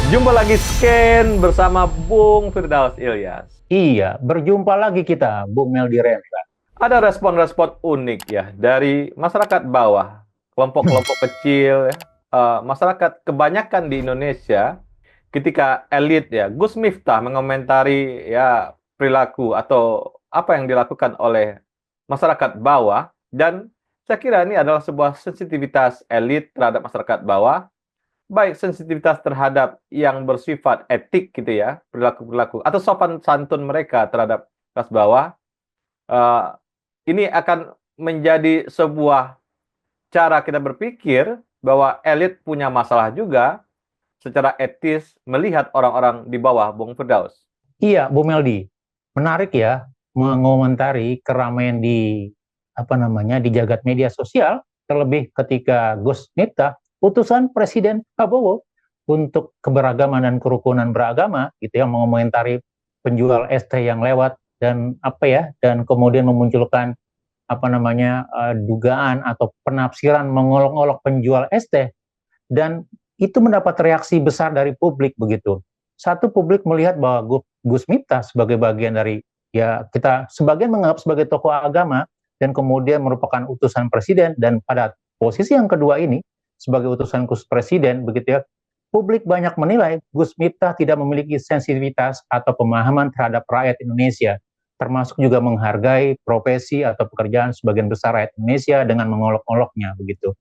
Jumpa lagi Scan bersama Bung Firdaus Ilyas. Iya, berjumpa lagi kita, Bung Meldi Renra. Ada respon-respon unik ya dari masyarakat bawah, kelompok-kelompok kecil, ya, masyarakat kebanyakan di Indonesia ketika elit ya, Gus Miftah mengomentari ya perilaku atau apa yang dilakukan oleh masyarakat bawah, dan saya kira ini adalah sebuah sensitivitas elit terhadap masyarakat bawah, baik sensitivitas terhadap yang bersifat etik gitu ya, perilaku-perilaku atau sopan santun mereka terhadap kelas bawah. eh, ini akan menjadi sebuah cara kita berpikir bahwa elit punya masalah juga secara etis melihat orang-orang di bawah, Bung Firdaus. Iya, Bu Meldi. Menarik ya mengomentari keramaian di jagat media sosial, terlebih ketika Gus Miftah, putusan Presiden Prabowo untuk keberagaman dan kerukunan beragama, gitu ya, mengomentari penjual ST yang lewat dan kemudian memunculkan dugaan atau penafsiran mengolok-olok penjual ST, dan itu mendapat reaksi besar dari publik begitu. Satu, publik melihat bahwa Gus Miftah sebagai bagian dari, ya, kita sebagian menganggap sebagai tokoh agama dan kemudian merupakan utusan presiden, dan pada posisi yang kedua ini sebagai utusan presiden begitu ya, publik banyak menilai Gus Miftah tidak memiliki sensitivitas atau pemahaman terhadap rakyat Indonesia, termasuk juga menghargai profesi atau pekerjaan sebagian besar rakyat Indonesia dengan mengolok-oloknya begitu.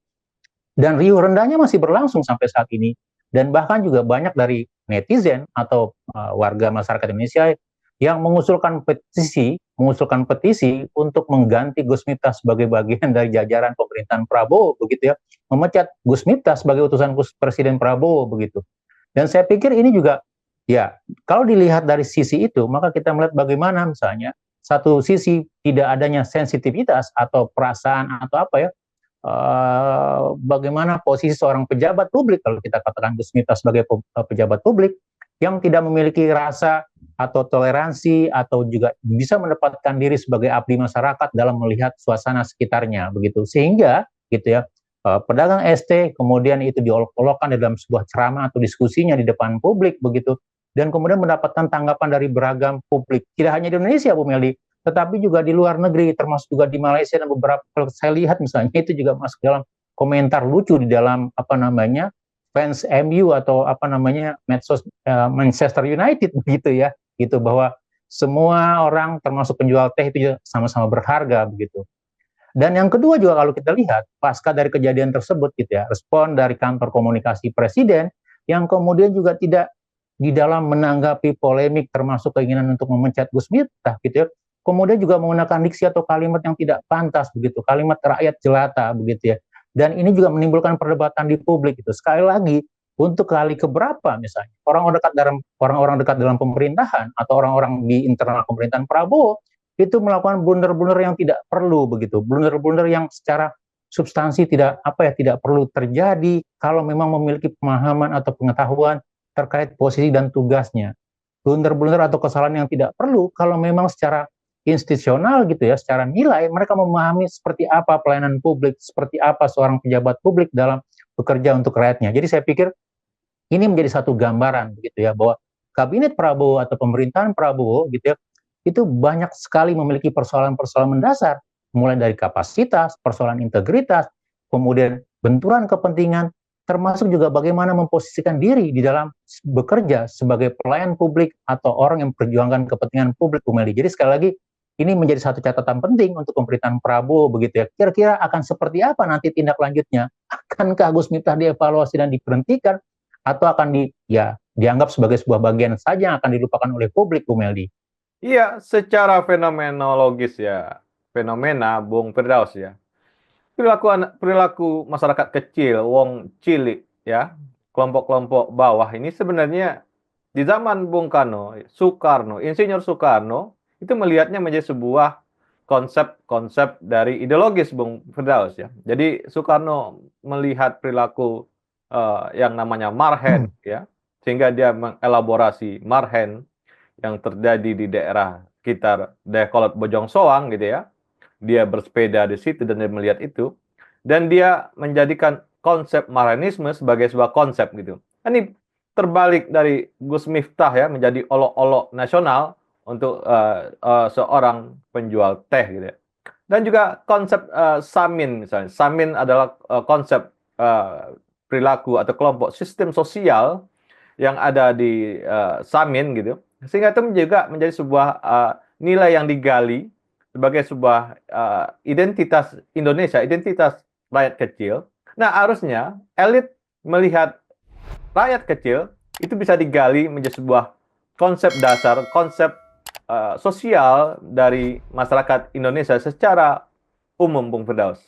Dan riuh rendahnya masih berlangsung sampai saat ini. Dan bahkan juga banyak dari netizen atau warga masyarakat Indonesia yang mengusulkan petisi untuk mengganti Gus Miftah sebagai bagian dari jajaran pemerintahan Prabowo begitu ya, memecat Gus Miftah sebagai utusan Presiden Prabowo begitu. Dan saya pikir ini juga, ya, kalau dilihat dari sisi itu, maka kita melihat bagaimana misalnya satu sisi tidak adanya sensitivitas atau perasaan atau bagaimana posisi seorang pejabat publik, kalau kita katakan Gus Miftah sebagai pejabat publik yang tidak memiliki rasa atau toleransi atau juga bisa menempatkan diri sebagai abdi masyarakat dalam melihat suasana sekitarnya begitu, sehingga gitu ya, pedagang ST kemudian itu diolok-olokkan dalam sebuah ceramah atau diskusinya di depan publik begitu, dan kemudian mendapatkan tanggapan dari beragam publik, tidak hanya di Indonesia, Bu Meldi, tetapi juga di luar negeri, termasuk juga di Malaysia, dan beberapa, kalau saya lihat misalnya, itu juga masuk dalam komentar lucu di dalam fans MU atau medsos Manchester United begitu ya, gitu, bahwa semua orang termasuk penjual teh itu sama-sama berharga begitu. Dan yang kedua juga, kalau kita lihat pasca dari kejadian tersebut gitu ya, respon dari kantor komunikasi presiden yang kemudian juga tidak di dalam menanggapi polemik termasuk keinginan untuk memecat Gus Miftah gitu ya, kemudian juga menggunakan diksi atau kalimat yang tidak pantas begitu, kalimat rakyat jelata begitu ya. Dan ini juga menimbulkan perdebatan di publik itu. Sekali lagi, untuk kali keberapa misalnya orang-orang dekat dalam pemerintahan atau orang-orang di internal pemerintahan Prabowo itu melakukan blunder-blunder yang tidak perlu begitu, blunder-blunder yang secara substansi tidak perlu terjadi kalau memang memiliki pemahaman atau pengetahuan terkait posisi dan tugasnya. Blunder-blunder atau kesalahan yang tidak perlu kalau memang secara institusional gitu ya, secara nilai mereka memahami seperti apa pelayanan publik, seperti apa seorang pejabat publik dalam bekerja untuk rakyatnya. Jadi saya pikir ini menjadi satu gambaran begitu ya, bahwa kabinet Prabowo atau pemerintahan Prabowo gitu ya, itu banyak sekali memiliki persoalan-persoalan mendasar, mulai dari kapasitas, persoalan integritas, kemudian benturan kepentingan, termasuk juga bagaimana memposisikan diri di dalam bekerja sebagai pelayan publik atau orang yang memperjuangkan kepentingan publik, Bu Meli. Jadi sekali lagi, ini menjadi satu catatan penting untuk pemerintahan Prabowo begitu ya. Kira-kira akan seperti apa nanti tindak lanjutnya? Akankah Gus Miftah dievaluasi dan diberhentikan, atau akan dianggap sebagai sebuah bagian saja yang akan dilupakan oleh publik, Bu Meldi? Iya, secara fenomenologis ya, fenomena Bung Firdaus ya. Perilaku masyarakat kecil, wong cilik ya, kelompok-kelompok bawah ini sebenarnya di zaman Bung Karno, Soekarno, Insinyur Soekarno itu melihatnya menjadi sebuah konsep-konsep dari ideologis, Bung Firdaus ya. Jadi Soekarno melihat perilaku yang namanya marhen ya, sehingga dia mengelaborasi marhen yang terjadi di daerah sekitar Dayakolot Bojong Soang gitu ya. Dia bersepeda di situ dan dia melihat itu, dan dia menjadikan konsep Marxisme sebagai sebuah konsep gitu. Ini terbalik dari Gus Miftah ya, menjadi olok-olok nasional untuk seorang penjual teh gitu ya. Dan juga konsep Samin misalnya. Samin adalah konsep perilaku atau kelompok sistem sosial yang ada di Samin gitu. Sehingga itu juga menjadi sebuah nilai yang digali sebagai sebuah identitas Indonesia, identitas rakyat kecil. Nah, harusnya elit melihat rakyat kecil itu bisa digali menjadi sebuah konsep dasar, konsep sosial dari masyarakat Indonesia secara umum, Bung Firdaus.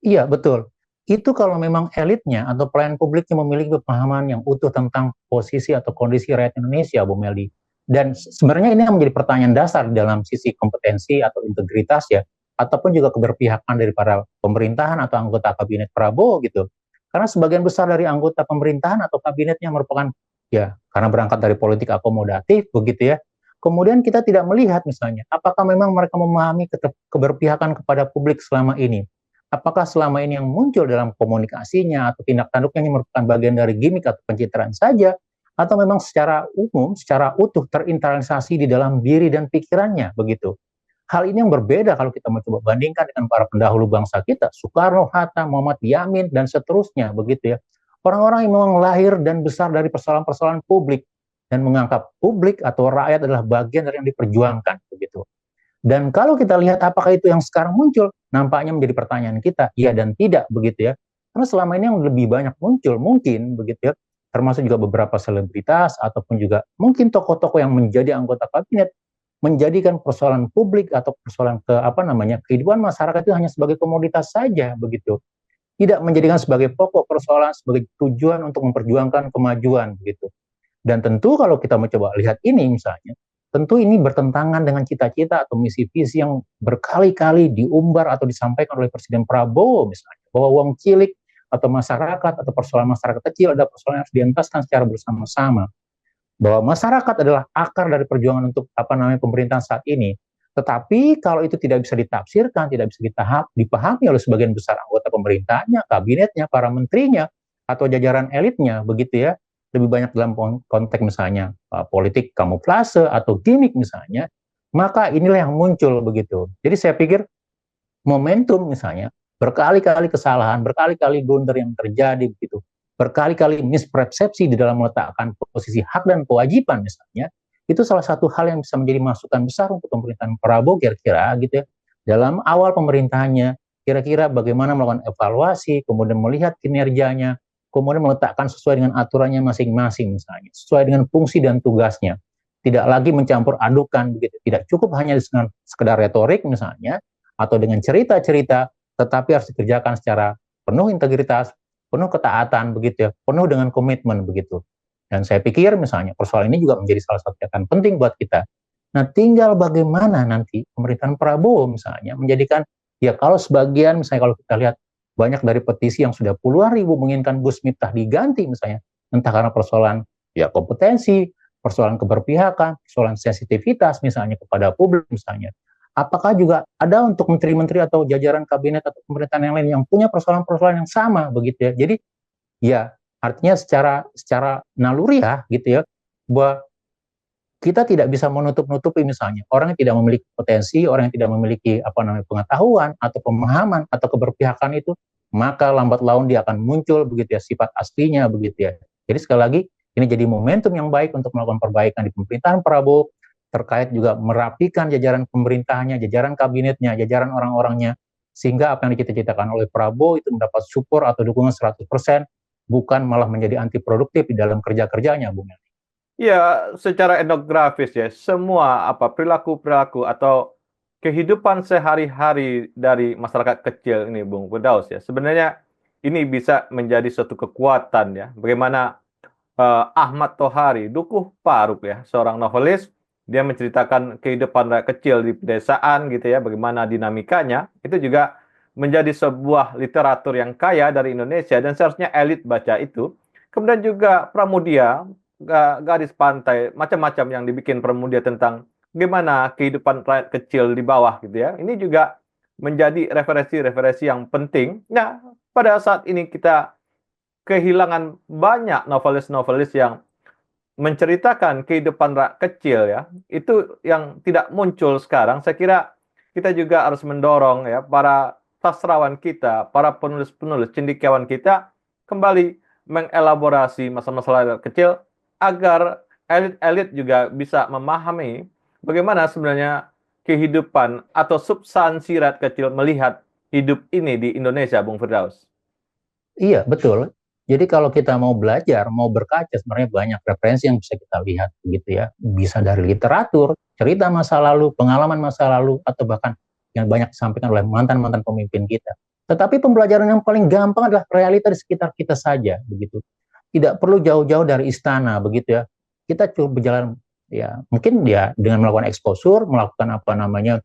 Iya, betul. Itu kalau memang elitnya atau pelayan publiknya memiliki pemahaman yang utuh tentang posisi atau kondisi rakyat Indonesia, Bu Meldi. Dan sebenarnya ini yang menjadi pertanyaan dasar dalam sisi kompetensi atau integritas ya, ataupun juga keberpihakan dari para pemerintahan atau anggota kabinet Prabowo gitu. Karena sebagian besar dari anggota pemerintahan atau kabinetnya merupakan ya karena berangkat dari politik akomodatif begitu ya. Kemudian kita tidak melihat misalnya apakah memang mereka memahami keberpihakan kepada publik selama ini. Apakah selama ini yang muncul dalam komunikasinya atau tindak tanduknya ini merupakan bagian dari gimmick atau pencitraan saja, atau memang secara umum, secara utuh terinternalisasi di dalam diri dan pikirannya, begitu. Hal ini yang berbeda kalau kita mencoba bandingkan dengan para pendahulu bangsa kita, Soekarno, Hatta, Muhammad Yamin, dan seterusnya, begitu ya. Orang-orang yang memang lahir dan besar dari persoalan-persoalan publik, dan menganggap publik atau rakyat adalah bagian dari yang diperjuangkan, begitu. Dan kalau kita lihat apakah itu yang sekarang muncul, nampaknya menjadi pertanyaan kita, iya dan tidak begitu ya. Karena selama ini yang lebih banyak muncul mungkin begitu ya, termasuk juga beberapa selebritas ataupun juga mungkin tokoh-tokoh yang menjadi anggota kabinet menjadikan persoalan publik atau persoalan kehidupan masyarakat itu hanya sebagai komoditas saja begitu. Tidak menjadikan sebagai pokok persoalan, sebagai tujuan untuk memperjuangkan kemajuan gitu. Dan tentu kalau kita mencoba lihat ini misalnya, tentu ini bertentangan dengan cita-cita atau misi visi yang berkali-kali diumbar atau disampaikan oleh Presiden Prabowo misalnya, bahwa uang cilik atau masyarakat atau persoalan masyarakat kecil adalah persoalan yang harus dientaskan secara bersama-sama. Bahwa masyarakat adalah akar dari perjuangan untuk pemerintahan saat ini. Tetapi kalau itu tidak bisa ditafsirkan, tidak bisa dipahami oleh sebagian besar anggota pemerintahnya, kabinetnya, para menterinya, atau jajaran elitnya, begitu ya, lebih banyak dalam konteks misalnya politik kamuflase atau gimmick misalnya, maka inilah yang muncul begitu. Jadi saya pikir momentum misalnya, berkali-kali kesalahan, berkali-kali blunder yang terjadi begitu, berkali-kali mispersepsi di dalam meletakkan posisi hak dan kewajiban misalnya, itu salah satu hal yang bisa menjadi masukan besar untuk pemerintahan Prabowo kira-kira gitu ya, dalam awal pemerintahannya, kira-kira bagaimana melakukan evaluasi, kemudian melihat kinerjanya, kemudian meletakkan sesuai dengan aturannya masing-masing misalnya, sesuai dengan fungsi dan tugasnya. Tidak lagi mencampur adukan begitu, tidak cukup hanya dengan sekedar retorik misalnya, atau dengan cerita-cerita, tetapi harus dikerjakan secara penuh integritas, penuh ketaatan begitu ya, penuh dengan komitmen begitu. Dan saya pikir misalnya persoalan ini juga menjadi salah satu catatan penting buat kita. Nah, tinggal bagaimana nanti pemerintahan Prabowo misalnya menjadikan, ya kalau sebagian misalnya kalau kita lihat banyak dari petisi yang sudah puluhan ribu menginginkan Gus Miftah diganti misalnya, entah karena persoalan ya kompetensi, persoalan keberpihakan, persoalan sensitivitas misalnya kepada publik misalnya. Apakah juga ada untuk menteri-menteri atau jajaran kabinet atau pemerintahan yang lain yang punya persoalan-persoalan yang sama begitu ya. Jadi ya artinya secara naluriah gitu ya, bahwa kita tidak bisa menutup-nutupi misalnya orang yang tidak memiliki potensi, orang yang tidak memiliki pengetahuan atau pemahaman atau keberpihakan itu, maka lambat laun dia akan muncul begitu ya sifat aslinya begitu ya. Jadi sekali lagi ini jadi momentum yang baik untuk melakukan perbaikan di pemerintahan Prabowo, terkait juga merapikan jajaran pemerintahnya, jajaran kabinetnya, jajaran orang-orangnya, sehingga apa yang dicita-citakan oleh Prabowo itu mendapat support atau dukungan 100%, bukan malah menjadi anti produktif di dalam kerja-kerjanya, Bung. Ya, secara etnografis ya, semua perilaku-perilaku atau kehidupan sehari-hari dari masyarakat kecil ini, Bung Firdaus ya, sebenarnya ini bisa menjadi suatu kekuatan ya. Bagaimana Ahmad Tohari, Dukuh Paruk ya, seorang novelis, dia menceritakan kehidupan rakyat kecil di pedesaan gitu ya, bagaimana dinamikanya, itu juga menjadi sebuah literatur yang kaya dari Indonesia dan seharusnya elit baca itu. Kemudian juga Pramudia, garis pantai, macam-macam yang dibikin Pramudia tentang bagaimana kehidupan rakyat kecil di bawah gitu ya. Ini juga menjadi referensi-referensi yang penting. Nah, pada saat ini kita kehilangan banyak novelis-novelis yang menceritakan kehidupan rakyat kecil ya, itu yang tidak muncul sekarang. Saya kira kita juga harus mendorong ya para sastrawan kita, para penulis-penulis cendekiawan kita kembali mengelaborasi masalah-masalah rakyat kecil agar elit-elit juga bisa memahami bagaimana sebenarnya kehidupan atau substansi rakyat kecil melihat hidup ini di Indonesia, Bung Firdaus. Iya, betul. Jadi kalau kita mau belajar, mau berkaca, sebenarnya banyak referensi yang bisa kita lihat, gitu ya. Bisa dari literatur, cerita masa lalu, pengalaman masa lalu, atau bahkan yang banyak disampaikan oleh mantan-mantan pemimpin kita. Tetapi pembelajaran yang paling gampang adalah realita di sekitar kita saja, begitu. Tidak perlu jauh-jauh dari istana, begitu ya. Kita cukup berjalan, ya mungkin ya dengan melakukan eksposur, melakukan apa namanya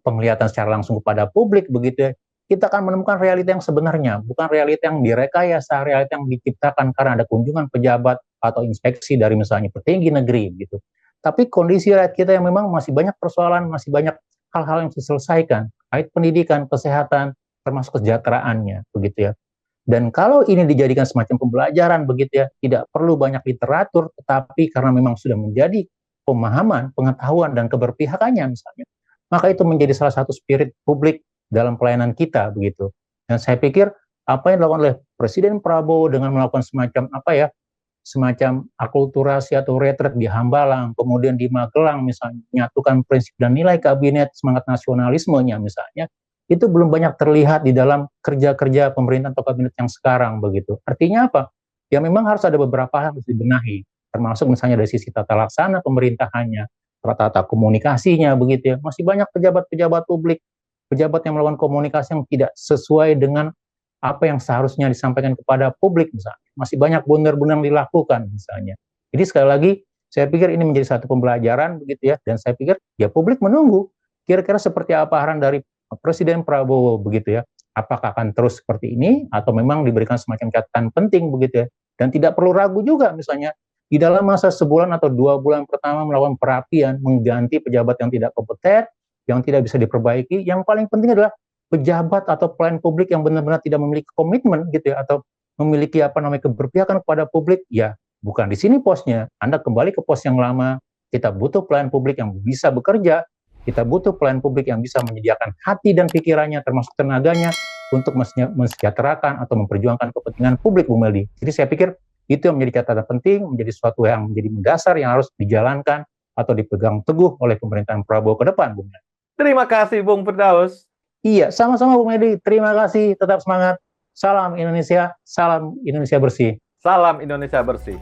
penglihatan secara langsung kepada publik, begitu ya. Kita akan menemukan realita yang sebenarnya, bukan realita yang direkayasa, realita yang diciptakan karena ada kunjungan pejabat atau inspeksi dari misalnya petinggi negeri gitu. Tapi kondisi rakyat kita yang memang masih banyak persoalan, masih banyak hal-hal yang harus diselesaikan, kait pendidikan, kesehatan, termasuk kesejahteraannya, begitu ya. Dan kalau ini dijadikan semacam pembelajaran, begitu ya, tidak perlu banyak literatur, tetapi karena memang sudah menjadi pemahaman, pengetahuan, dan keberpihakannya misalnya, maka itu menjadi salah satu spirit publik dalam pelayanan kita begitu. Dan saya pikir apa yang dilakukan oleh Presiden Prabowo dengan melakukan semacam semacam akulturasi atau retret di Hambalang, kemudian di Magelang misalnya, menyatukan prinsip dan nilai kabinet, semangat nasionalismenya misalnya, itu belum banyak terlihat di dalam kerja-kerja pemerintahan atau kabinet yang sekarang begitu. Artinya apa? Ya memang harus ada beberapa hal yang harus dibenahi, termasuk misalnya dari sisi tata laksana pemerintahannya, tata komunikasinya begitu ya. Masih banyak pejabat-pejabat publik, pejabat yang melakukan komunikasi yang tidak sesuai dengan apa yang seharusnya disampaikan kepada publik misalnya. Masih banyak blunder-blunder yang dilakukan misalnya. Jadi sekali lagi, saya pikir ini menjadi satu pembelajaran begitu ya, dan saya pikir ya publik menunggu kira-kira seperti apa arahan dari Presiden Prabowo begitu ya. Apakah akan terus seperti ini atau memang diberikan semacam catatan penting begitu ya. Dan tidak perlu ragu juga misalnya di dalam masa sebulan atau 2 bulan pertama melakukan perapian, mengganti pejabat yang tidak kompeten, yang tidak bisa diperbaiki. Yang paling penting adalah pejabat atau pelayan publik yang benar-benar tidak memiliki komitmen gitu ya, atau memiliki apa namanya keberpihakan kepada publik. Ya bukan di sini posnya, Anda kembali ke pos yang lama. Kita butuh pelayan publik yang bisa bekerja, kita butuh pelayan publik yang bisa menyediakan hati dan pikirannya termasuk tenaganya untuk mensejahterakan atau memperjuangkan kepentingan publik, Bu Meldi. Jadi saya pikir itu yang menjadi catatan penting, menjadi sesuatu yang menjadi mendasar yang harus dijalankan atau dipegang teguh oleh pemerintahan Prabowo ke depan, Bu Meldi. Terima kasih Bung Firdaus. Iya, sama-sama Bu Medi. Terima kasih, tetap semangat. Salam Indonesia bersih. Salam Indonesia bersih.